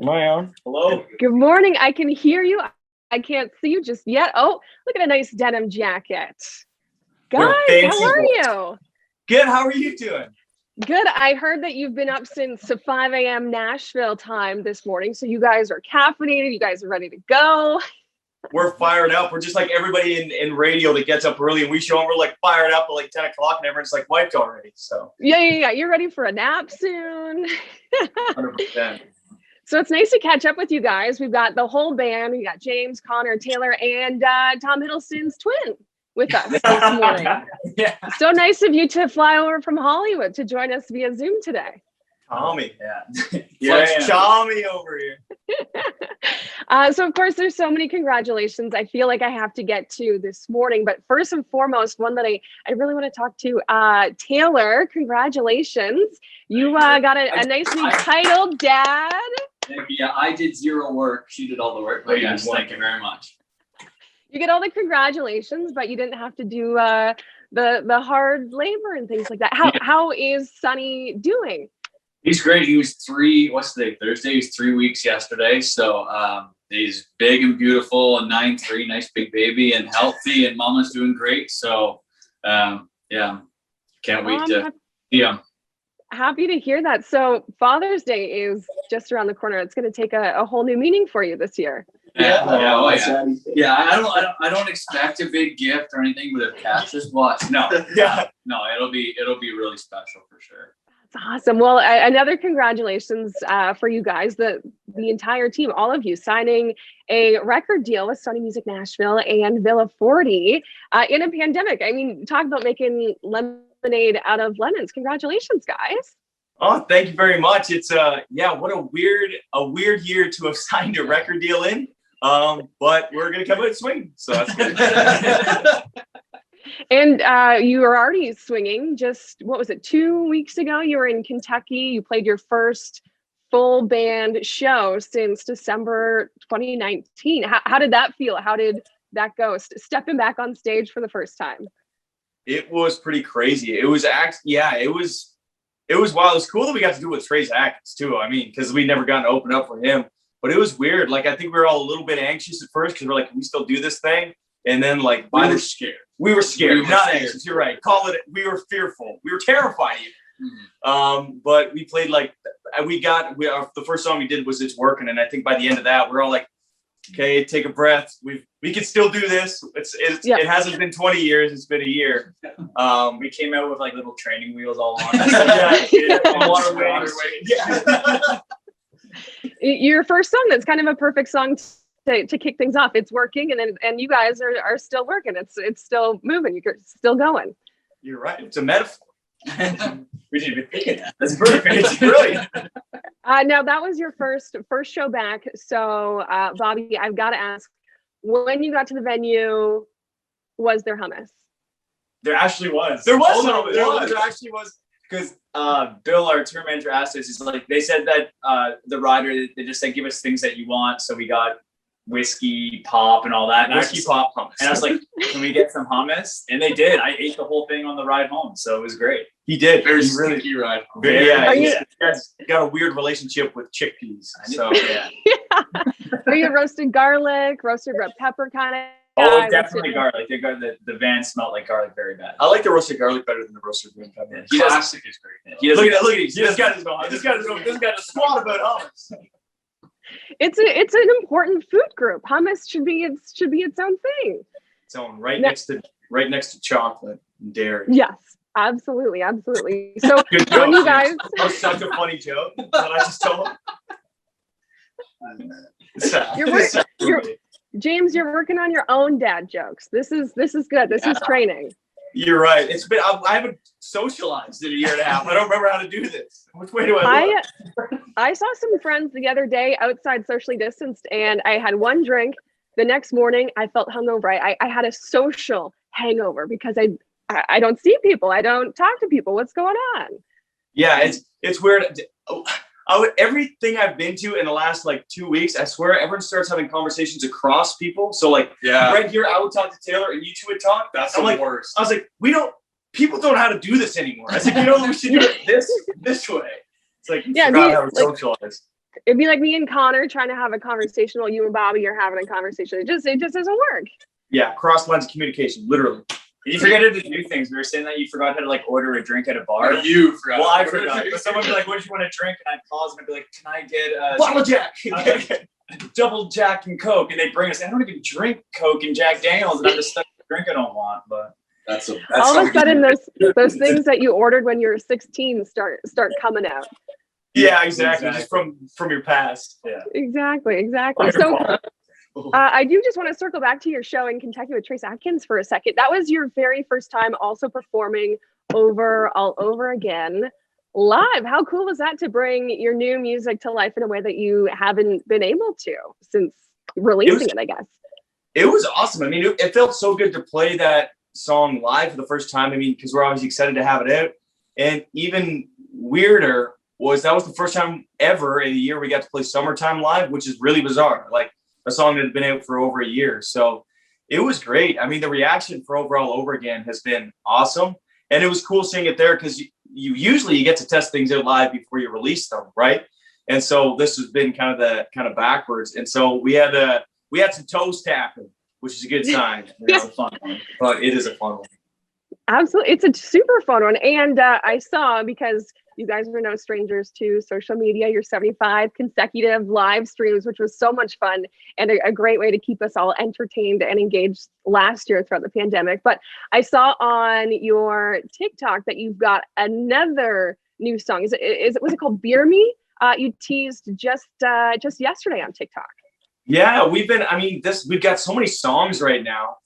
Am I on? Hello? Good morning. I can hear you. I can't see you just yet. Oh, look at a nice denim jacket. Guys, how are you? Good. How are you doing? Good. I heard that you've been up since 5 a.m. Nashville time this morning. So you guys are caffeinated. You guys are ready to go. We're fired up. We're just like everybody in radio that gets up early and we show them. We're like fired up at like 10 o'clock and everyone's like wiped already. So Yeah. You're ready for a nap soon. 100%. So it's nice to catch up with you guys. We've got the whole band. We got James, Connor, Taylor, and Tom Hiddleston's twin with us this morning. Yeah. So nice of you to fly over from Hollywood to join us via Zoom today. Tommy. Yeah. Tommy over here. So of course, there's so many congratulations I feel like I have to get to this morning. But first and foremost, one that I really want to talk to, Taylor, congratulations. You got a nice new title, Dad. Yeah, I did zero work. She did all the work. But yes, thank you very much. You get all the congratulations, but you didn't have to do the hard labor and things like that. How is Sonny doing? He's great. He was Thursday. He was 3 weeks yesterday. So he's big and beautiful and 9'3", nice big baby and healthy, and Mama's doing great. So yeah, can't wait to see him. Happy to hear that. So Father's Day is just around the corner. It's going to take a whole new meaning for you this year. Yeah. I don't expect a big gift or anything, but if Cash just watch, no, it'll be really special for sure. That's awesome. Well, another congratulations for you guys, the entire team, all of you signing a record deal with Sony Music Nashville and Villa 40 in a pandemic. I mean, talk about making lemonade out of lemons. Congratulations, guys. Oh, thank you very much. It's what a weird year to have signed a record deal in. But we're gonna come out swinging, so that's good. And you were already swinging. Just what was it? 2 weeks ago, you were in Kentucky. You played your first full band show since December 2019. How did that feel? How did that go? Stepping back on stage for the first time. It was pretty crazy. It was it was wild. It was cool that we got to do it with Trey's Atkins too. I mean, because we never gotten to open up for him. But it was weird. Like, I think we were all a little bit anxious at first because we're like, can we still do this thing? And then like we were scared. We were scared. Not anxious. You're right. Call it. We were fearful. We were terrified even. Mm-hmm. But we played the first song we did was It's Working. And I think by the end of that, we're all like, okay, take a breath. We can still do this. It hasn't been 20 years. It's been a year. We came out with like little training wheels all on. Your first song, that's kind of a perfect song to kick things off. It's working, and you guys are still working. It's still moving. You're still going. You're right. It's a metaphor. We didn't even think of that. That's perfect. It's brilliant. Now that was your first show back. So Bobby, I've got to ask, when you got to the venue, was there hummus? There actually was. There actually was. Because Bill, our tour manager, asked us, he's like, they said that the rider, they just said, give us things that you want. So we got whiskey pop and all that. And Pop hummus. And I was like, can we get some hummus? And they did. I ate the whole thing on the ride home. So it was great. He did. Very stinky ride home. He's got a weird relationship with chickpeas. So yeah. Are you roasted garlic, roasted red pepper kind of? Oh, definitely garlic. The van smelled like garlic very bad. I like the roasted garlic better than the roasted green pepper. Classic is great. Look at it. This guy doesn't squat about hummus. It's an important food group. Hummus should be its own thing. Its own, right next to chocolate and dairy. Yes, absolutely. So when you guys, that was such a funny joke that I just told. James, you're working on your own dad jokes. This is good. This is training. You're right. I haven't socialized in a year and a half. I don't remember how to do this. Which way do I look? I saw some friends the other day outside, socially distanced, and I had one drink. The next morning, I felt hungover. I had a social hangover because I don't see people. I don't talk to people. What's going on? Yeah, it's weird. Everything I've been to in the last 2 weeks, I swear everyone starts having conversations across people. So right here, I would talk to Taylor and you two would talk. That's the worst. I was like, people don't know how to do this anymore. I was like, we should do it this way. It's like, forgot how to socialize. It'd be like me and Connor trying to have a conversation while you and Bobby are having a conversation. It just doesn't work. Yeah, cross lines of communication, literally. You forget to do things. We were saying that you forgot how to like order a drink at a bar. You forgot. Well, I forgot. But someone would be like, "What do you want to drink?" And I'd pause and I'd be like, "Can I get a Bottle of Jack. double Jack and Coke?" And they bring us. I don't even drink Coke and Jack Daniels, and I'm just stuck with a drink I don't want. But That's All of a sudden, those things that you ordered when you were 16 start coming out. Yeah, exactly. Just from your past. yeah. Exactly. So I do just want to circle back to your show in Kentucky with Trace Atkins for a second. That was your very first time also performing all over again live. How cool was that to bring your new music to life in a way that you haven't been able to since releasing it, I guess? It was awesome. I mean, it felt so good to play that song live for the first time. I mean, because we're always excited to have it out. And even weirder was that was the first time ever in a year we got to play Summertime live, which is really bizarre. Like a song that had been out for over a year. So it was great. I mean, the reaction for All Over Again has been awesome. And it was cool seeing it there because you usually get to test things out live before you release them, right? And so this has been kind of backwards. And so we had some toes tapping, which is a good sign. It's a fun one, but it is a fun one. Absolutely. It's a super fun one. And I saw, because you guys are no strangers to social media, your 75 consecutive live streams, which was so much fun and a great way to keep us all entertained and engaged last year throughout the pandemic. But I saw on your TikTok that you've got another new song. Was it called Beer Me? You teased just yesterday on TikTok. Yeah, we've got so many songs right now.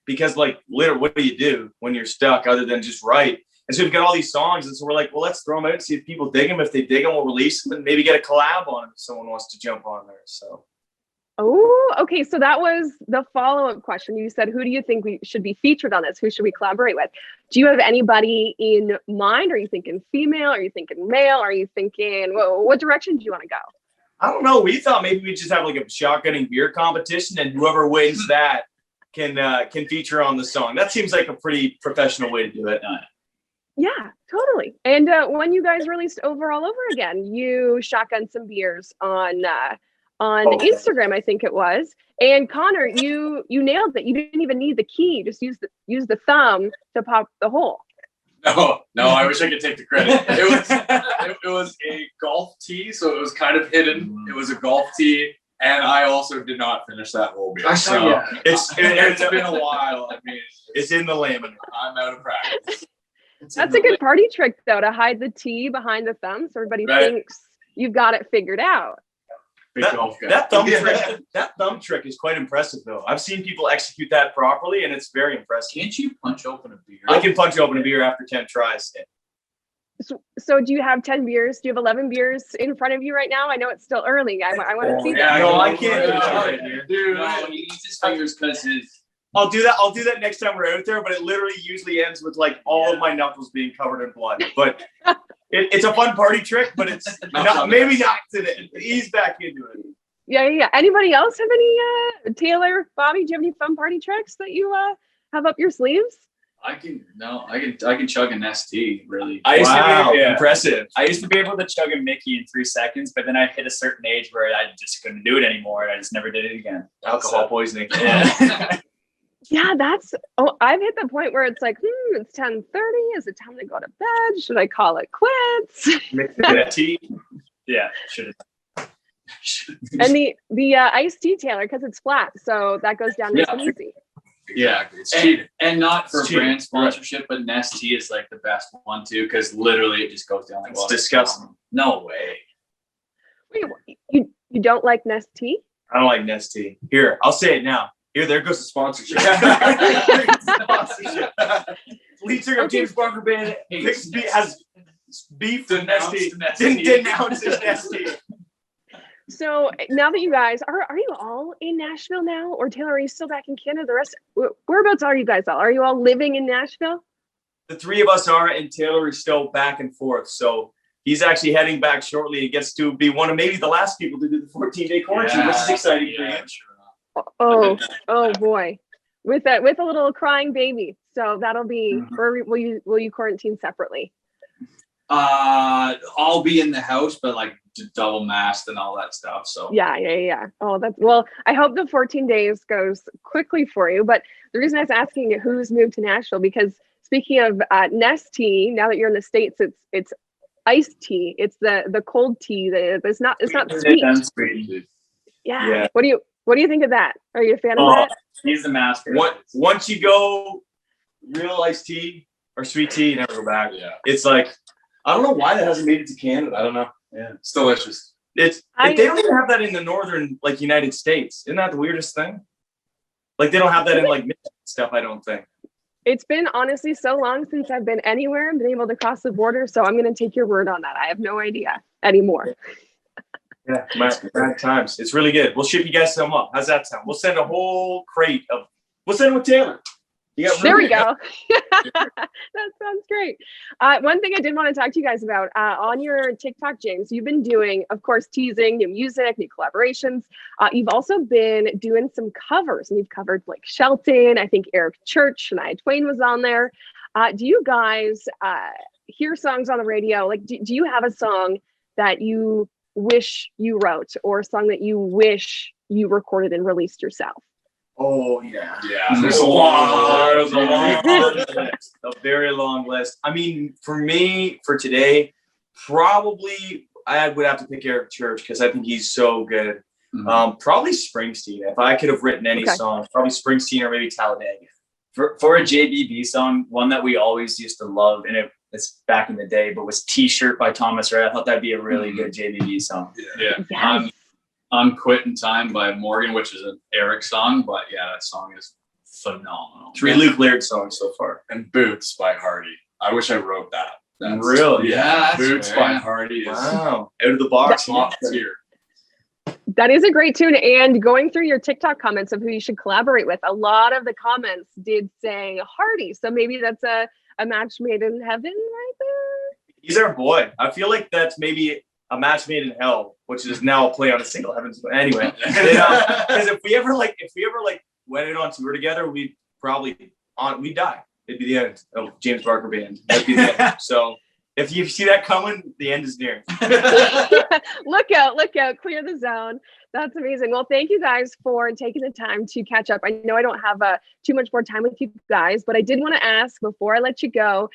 Because like literally, what do you do when you're stuck other than just write? And so we've got all these songs, and so we're like, well, let's throw them out and see if people dig them. If they dig them, we'll release them and maybe get a collab on them if someone wants to jump on there. So. Oh, okay. So that was the follow-up question. You said, who do you think we should be featured on this? Who should we collaborate with? Do you have anybody in mind? Are you thinking female? Are you thinking male? Are you thinking, what direction do you want to go? I don't know. We thought maybe we'd just have like a shotgunning beer competition, and whoever wins that can feature on the song. That seems like a pretty professional way to do it. Yeah, totally. And when you guys released All Over Again, you shotgunned some beers on Instagram, I think it was. And Connor, you nailed it. You didn't even need the key. You just use the thumb to pop the hole. No, I wish I could take the credit. It was a golf tee, so it was kind of hidden. It was a golf tee. And I also did not finish that whole beer. So it's been a while. I mean, it's in the laminate. I'm out of practice. That's a good party trick, though, to hide the T behind the thumb, so everybody thinks you've got it figured out. That thumb trick is quite impressive, though. I've seen people execute that properly, and it's very impressive. Can't you punch open a beer? I can punch open a beer after 10 tries. So do you have 10 beers? Do you have 11 beers in front of you right now? I know it's still early. I want to see that. No, I can't do that right here. Dude, no, he needs his fingers because I'll do that next time we're out there, but it literally usually ends with like all of my knuckles being covered in blood. But it's a fun party trick, but it's maybe not today. Ease back into it. Yeah. Anybody else have any, Taylor, Bobby, do you have any fun party tricks that you have up your sleeves? I can chug an ST, really. Impressive. I used to be able to chug a Mickey in 3 seconds, but then I hit a certain age where I just couldn't do it anymore, and I just never did it again. Alcohol poisoning. Yeah, I've hit the point where it's like, it's 10:30. Is it time to go to bed? Should I call it quits? Yeah, should have. And the iced tea, Taylor, because it's flat, so that goes down nice and easy. Yeah, it's cheap. And not for brand sponsorship, but Nestea is like the best one too, because literally it just goes down like it's disgusting. No way. Wait, you don't like Nestea? I don't like Nestea. Here, I'll say it now. Here, there goes the sponsorship. Lead singer of James Barker Band has beef with Nestea. Denounces Nestea. So now that you guys are you all in Nashville now, or Taylor, are you still back in Canada? The rest, whereabouts are you guys all? Are you all living in Nashville? The three of us are, and Taylor is still back and forth. So he's actually heading back shortly and gets to be one of maybe the last people to do the 14-day quarantine, which is exciting for you. Oh boy, with a little crying baby. So that'll be. Or will you quarantine separately? I'll be in the house, but like double masked and all that stuff. So Yeah. Oh, that's well. I hope the 14 days goes quickly for you. But the reason I was asking who's moved to Nashville, because speaking of Nest tea, now that you're in the States, it's iced tea. It's the cold tea. It's not sweet. Yeah. What do you think of that? Are you a fan of that? He's the master. Once you go real iced tea or sweet tea, you never go back. Yeah. It's like, I don't know why that hasn't made it to Canada. I don't know. Yeah, it's delicious. They don't even have that in the northern like United States. Isn't that the weirdest thing? Like they don't have that in like Michigan stuff. I don't think. It's been honestly so long since I've been anywhere and been able to cross the border. So I'm going to take your word on that. I have no idea anymore. Yeah, mad times. It's really good. We'll ship you guys some up. How's that sound? We'll send a whole crate of. We'll send it with Taylor. There we go. That sounds great. One thing I did want to talk to you guys about on your TikTok, James, you've been doing, of course, teasing new music, new collaborations. You've also been doing some covers, and you've covered Blake Shelton. I think Eric Church, Shania Twain was on there. Do you guys hear songs on the radio? Like, do you have a song that you wish you wrote, or a song that you wish you recorded and released yourself? Oh yeah. There's a long list, a very long list. I mean, for me, for today, probably I would have to pick Eric Church because I think he's so good. Mhm. Probably Springsteen. If I could have written any song, probably Springsteen or maybe Talladega. For a JBB song, one that we always used to love, and it's back in the day, but was T-Shirt by Thomas Rhett. I thought that'd be a really good JBB song. Yeah. Yes. I'm Quitting Time by Morgan, which is an Eric song, but yeah, that song is phenomenal. 3 Luke lyric songs so far. And Boots by Hardy. I wish I wrote that. Really? Yeah, Boots by Hardy is Wow. Out of the box. top tier. That is a great tune. And going through your TikTok comments of who you should collaborate with, a lot of the comments did say Hardy. So maybe that's a match made in heaven right there. He's our boy. I feel like that's maybe a match made in hell, which is now a play on a single heavens. But anyway, because if we ever went it on tour together, we'd die. It'd be the end of James Barker Band. That'd be the end. So if you see that coming, the end is near. Look out, clear the zone. That's amazing. Well, thank you guys for taking the time to catch up. I know I don't have too much more time with you guys, but I did want to ask before I let you go,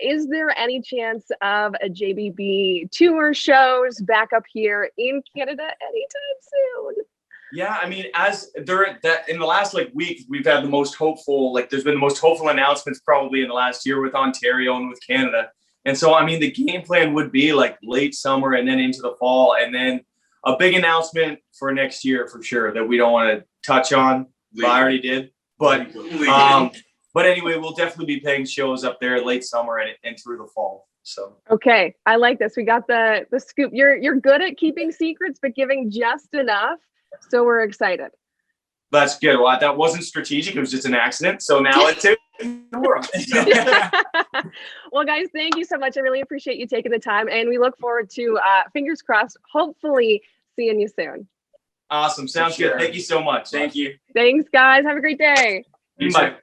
is there any chance of a JBB tour shows back up here in Canada anytime soon? Yeah, I mean, in the last week, we've had the most hopeful, there's been the most hopeful announcements probably in the last year with Ontario and with Canada. And so, I mean, the game plan would be late summer and then into the fall, and then a big announcement for next year for sure that we don't want to touch on. I already did, but anyway, we'll definitely be playing shows up there late summer and through the fall. So okay, I like this. We got the scoop. You're good at keeping secrets, but giving just enough. So we're excited. That's good. Well, that wasn't strategic. It was just an accident. So now it's in the world. Well, guys, thank you so much. I really appreciate you taking the time, and we look forward to fingers crossed, hopefully seeing you soon. Awesome. Sounds good. Thank you so much. Thank you. Thanks, guys. Have a great day. Bye.